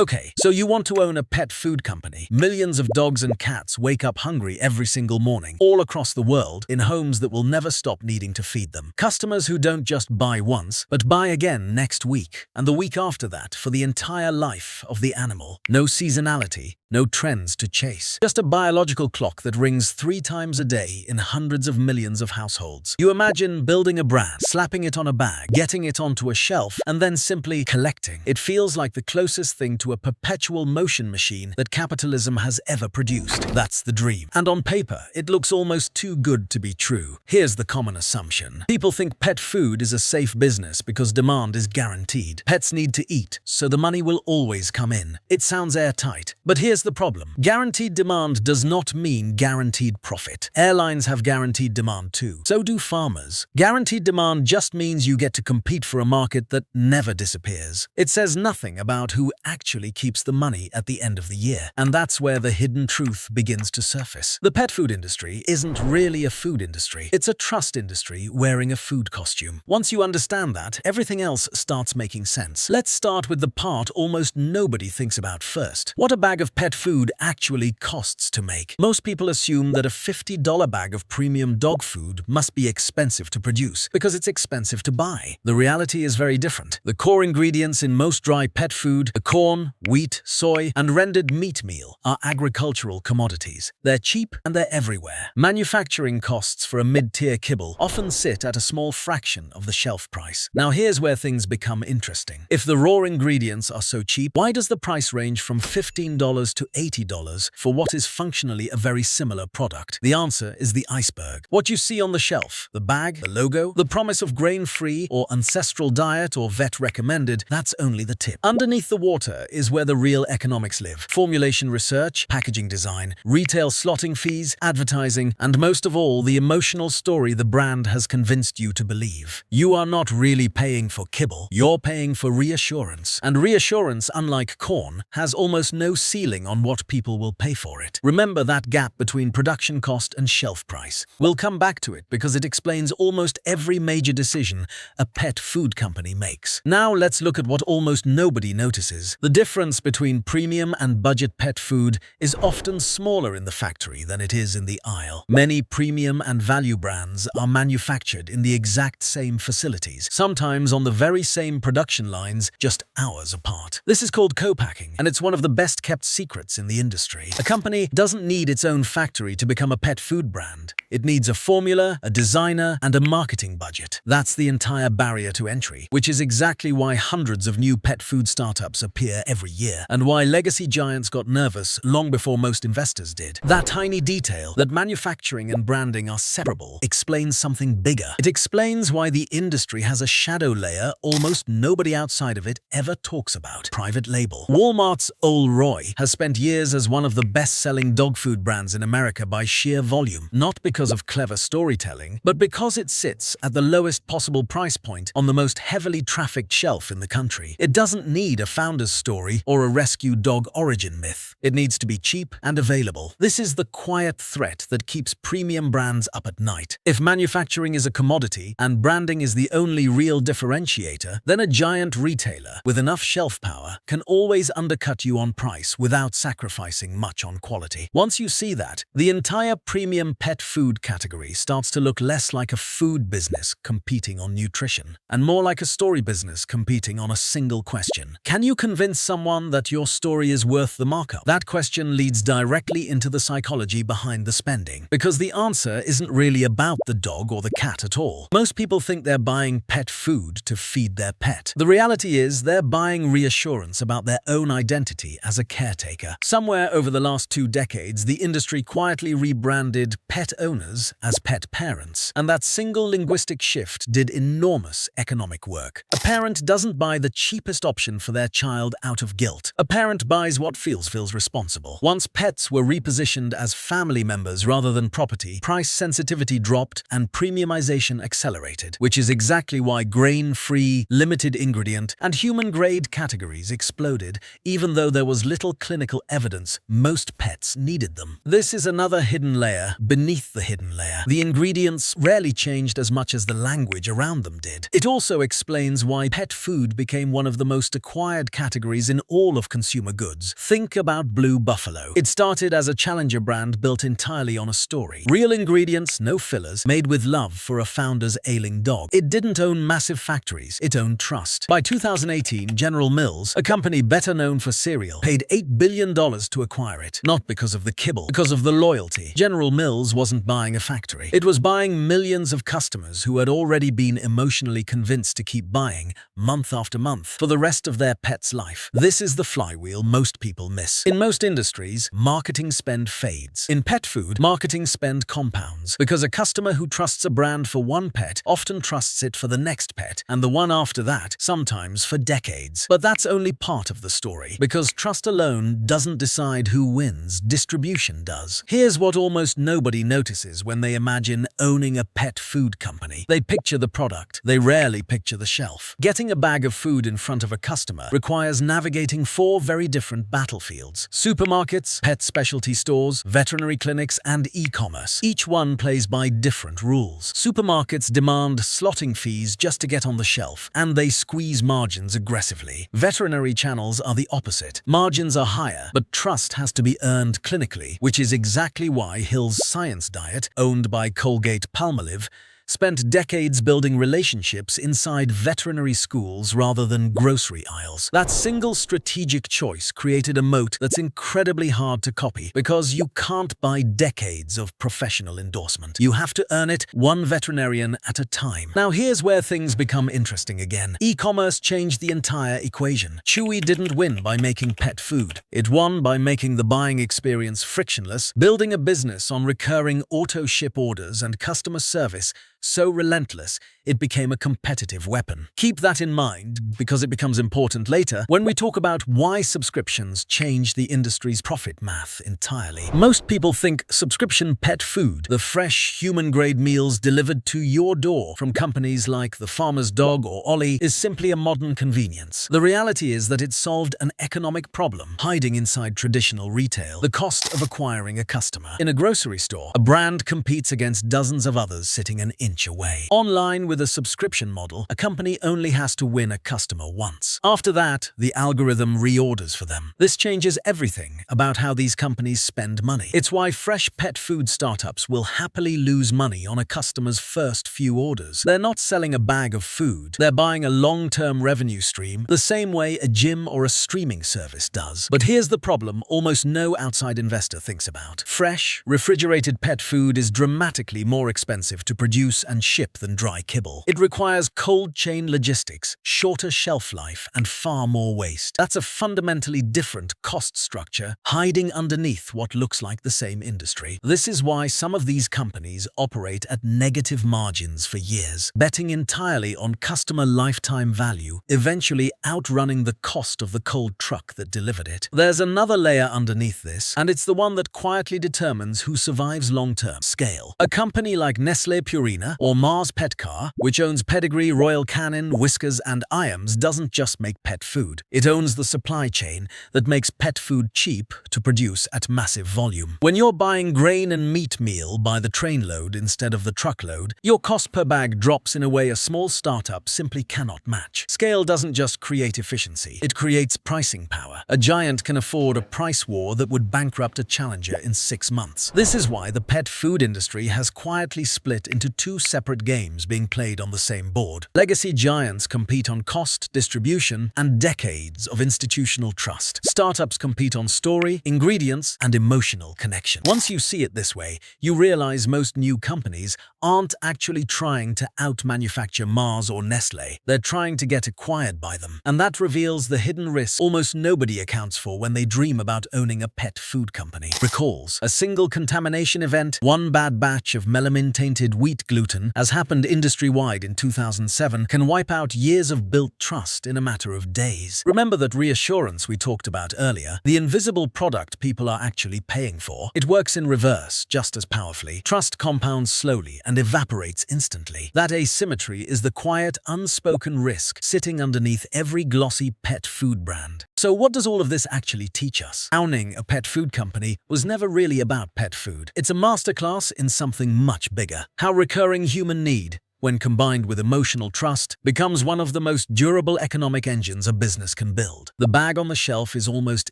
Okay, so you want to own a pet food company. Millions of dogs and cats wake up hungry every single morning, all across the world, in homes that will never stop needing to feed them. Customers who don't just buy once, but buy again next week, and the week after that, for the entire life of the animal. No seasonality, no trends to chase. Just a biological clock that rings 3 times a day in hundreds of millions of households. You imagine building a brand, slapping it on a bag, getting it onto a shelf, and then simply collecting. It feels like the closest thing to a perpetual motion machine that capitalism has ever produced. That's the dream. And on paper, it looks almost too good to be true. Here's the common assumption. People think pet food is a safe business because demand is guaranteed. Pets need to eat, so the money will always come in. It sounds airtight. But here's the problem. Guaranteed demand does not mean guaranteed profit. Airlines have guaranteed demand too. So do farmers. Guaranteed demand just means you get to compete for a market that never disappears. It says nothing about who actually keeps the money at the end of the year. And that's where the hidden truth begins to surface. The pet food industry isn't really a food industry. It's a trust industry wearing a food costume. Once you understand that, everything else starts making sense. Let's start with the part almost nobody thinks about first. What a bag of pet food actually costs to make. Most people assume that a $50 bag of premium dog food must be expensive to produce because it's expensive to buy. The reality is very different. The core ingredients in most dry pet food, the corn, wheat, soy, and rendered meat meal, are agricultural commodities. They're cheap and they're everywhere. Manufacturing costs for a mid-tier kibble often sit at a small fraction of the shelf price. Now here's where things become interesting. If the raw ingredients are so cheap, why does the price range from $15 to $80 for what is functionally a very similar product? The answer is the iceberg. What you see on the shelf, the bag, the logo, the promise of grain-free or ancestral diet or vet-recommended, that's only the tip. Underneath the water is where the real economics live. Formulation research, packaging design, retail slotting fees, advertising, and most of all, the emotional story the brand has convinced you to believe. You are not really paying for kibble, you're paying for reassurance. And reassurance, unlike corn, has almost no ceiling on what people will pay for it. Remember that gap between production cost and shelf price. We'll come back to it because it explains almost every major decision a pet food company makes. Now let's look at what almost nobody notices. The difference between premium and budget pet food is often smaller in the factory than it is in the aisle. Many premium and value brands are manufactured in the exact same facilities, sometimes on the very same production lines, just hours apart. This is called co-packing, and it's one of the best-kept secrets in the industry. A company doesn't need its own factory to become a pet food brand. It needs a formula, a designer, and a marketing budget. That's the entire barrier to entry, which is exactly why hundreds of new pet food startups appear every year, and why legacy giants got nervous long before most investors did. That tiny detail, that manufacturing and branding are separable, explains something bigger. It explains why the industry has a shadow layer almost nobody outside of it ever talks about: private label. Walmart's Ol' Roy has spent years as one of the best-selling dog food brands in America by sheer volume, not because of clever storytelling, but because it sits at the lowest possible price point on the most heavily trafficked shelf in the country. It doesn't need a founder's story or a rescue dog origin myth. It needs to be cheap and available. This is the quiet threat that keeps premium brands up at night. If manufacturing is a commodity and branding is the only real differentiator, then a giant retailer with enough shelf power can always undercut you on price without sacrificing much on quality. Once you see that, the entire premium pet food category starts to look less like a food business competing on nutrition and more like a story business competing on a single question. Can you convince someone that your story is worth the markup? That question leads directly into the psychology behind the spending, because the answer isn't really about the dog or the cat at all. Most people think they're buying pet food to feed their pet. The reality is they're buying reassurance about their own identity as a caretaker. Somewhere over the last 2 decades, the industry quietly rebranded pet owners as pet parents, and that single linguistic shift did enormous economic work. A parent doesn't buy the cheapest option for their child out of guilt. A parent buys what feels responsible. Once pets were repositioned as family members rather than property, price sensitivity dropped and premiumization accelerated, which is exactly why grain-free, limited ingredient, and human-grade categories exploded, even though there was little clinical chemical evidence most pets needed them. This is another hidden layer beneath the hidden layer. The ingredients rarely changed as much as the language around them did. It also explains why pet food became one of the most acquired categories in all of consumer goods. Think about Blue Buffalo. It started as a challenger brand built entirely on a story. Real ingredients, no fillers, made with love for a founder's ailing dog. It didn't own massive factories, it owned trust. By 2018, General Mills, a company better known for cereal, paid $8 billion to acquire it. Not because of the kibble, because of the loyalty. General Mills wasn't buying a factory. It was buying millions of customers who had already been emotionally convinced to keep buying, month after month, for the rest of their pet's life. This is the flywheel most people miss. In most industries, marketing spend fades. In pet food, marketing spend compounds, because a customer who trusts a brand for one pet often trusts it for the next pet, and the one after that, sometimes for decades. But that's only part of the story, because trust alone doesn't decide who wins, distribution does. Here's what almost nobody notices when they imagine owning a pet food company. They picture the product. They rarely picture the shelf. Getting a bag of food in front of a customer requires navigating 4 very different battlefields: supermarkets, pet specialty stores, veterinary clinics, and e-commerce. Each one plays by different rules. Supermarkets demand slotting fees just to get on the shelf, and they squeeze margins aggressively. Veterinary channels are the opposite. Margins are higher, but trust has to be earned clinically, which is exactly why Hill's Science Diet, owned by Colgate-Palmolive, spent decades building relationships inside veterinary schools rather than grocery aisles. That single strategic choice created a moat that's incredibly hard to copy, because you can't buy decades of professional endorsement. You have to earn it one veterinarian at a time. Now here's where things become interesting again. E-commerce changed the entire equation. Chewy didn't win by making pet food. It won by making the buying experience frictionless, building a business on recurring auto-ship orders and customer service so relentless it became a competitive weapon. Keep that in mind, because it becomes important later when we talk about why subscriptions changed the industry's profit math entirely. Most people think subscription pet food, the fresh, human-grade meals delivered to your door from companies like The Farmer's Dog or Ollie, is simply a modern convenience. The reality is that it solved an economic problem hiding inside traditional retail: the cost of acquiring a customer. In a grocery store, a brand competes against dozens of others sitting an inch away. Online, with a subscription model, a company only has to win a customer once. After that, the algorithm reorders for them. This changes everything about how these companies spend money. It's why fresh pet food startups will happily lose money on a customer's first few orders. They're not selling a bag of food. They're buying a long-term revenue stream, the same way a gym or a streaming service does. But here's the problem almost no outside investor thinks about. Fresh, refrigerated pet food is dramatically more expensive to produce and ship than dry kibble. It requires cold chain logistics, shorter shelf life, and far more waste. That's a fundamentally different cost structure hiding underneath what looks like the same industry. This is why some of these companies operate at negative margins for years, betting entirely on customer lifetime value, eventually outrunning the cost of the cold truck that delivered it. There's another layer underneath this, and it's the one that quietly determines who survives long-term: scale. A company like Nestlé Purina or Mars Petcare, which owns Pedigree, Royal Canin, Whiskas, and Iams, doesn't just make pet food. It owns the supply chain that makes pet food cheap to produce at massive volume. When you're buying grain and meat meal by the trainload instead of the truckload, your cost per bag drops in a way a small startup simply cannot match. Scale doesn't just create efficiency, it creates pricing power. A giant can afford a price war that would bankrupt a challenger in 6 months. This is why the pet food industry has quietly split into 2 separate games being played on the same board. Legacy giants compete on cost, distribution, and decades of institutional trust. Startups compete on story, ingredients, and emotional connection. Once you see it this way, you realize most new companies aren't actually trying to out-manufacture Mars or Nestlé. They're trying to get acquired by them. And that reveals the hidden risk almost nobody accounts for when they dream about owning a pet food company. Recalls: a single contamination event, one bad batch of melamine-tainted wheat gluten gluten, as happened industry-wide in 2007, can wipe out years of built trust in a matter of days. Remember that reassurance we talked about earlier, the invisible product people are actually paying for? It works in reverse, just as powerfully. Trust compounds slowly and evaporates instantly. That asymmetry is the quiet, unspoken risk sitting underneath every glossy pet food brand. So what does all of this actually teach us? Owning a pet food company was never really about pet food. It's a masterclass in something much bigger. How recurring human need, when combined with emotional trust, becomes one of the most durable economic engines a business can build. The bag on the shelf is almost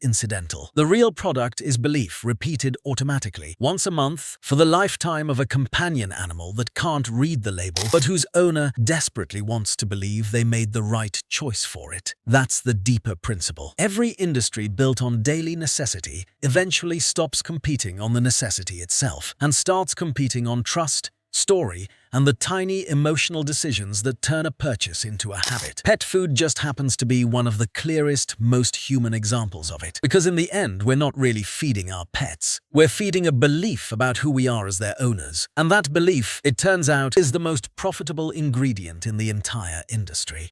incidental. The real product is belief repeated automatically, once a month, for the lifetime of a companion animal that can't read the label, but whose owner desperately wants to believe they made the right choice for it. That's the deeper principle. Every industry built on daily necessity eventually stops competing on the necessity itself and starts competing on trust, story, and the tiny emotional decisions that turn a purchase into a habit. Pet food just happens to be one of the clearest, most human examples of it. Because in the end, we're not really feeding our pets. We're feeding a belief about who we are as their owners. And that belief, it turns out, is the most profitable ingredient in the entire industry.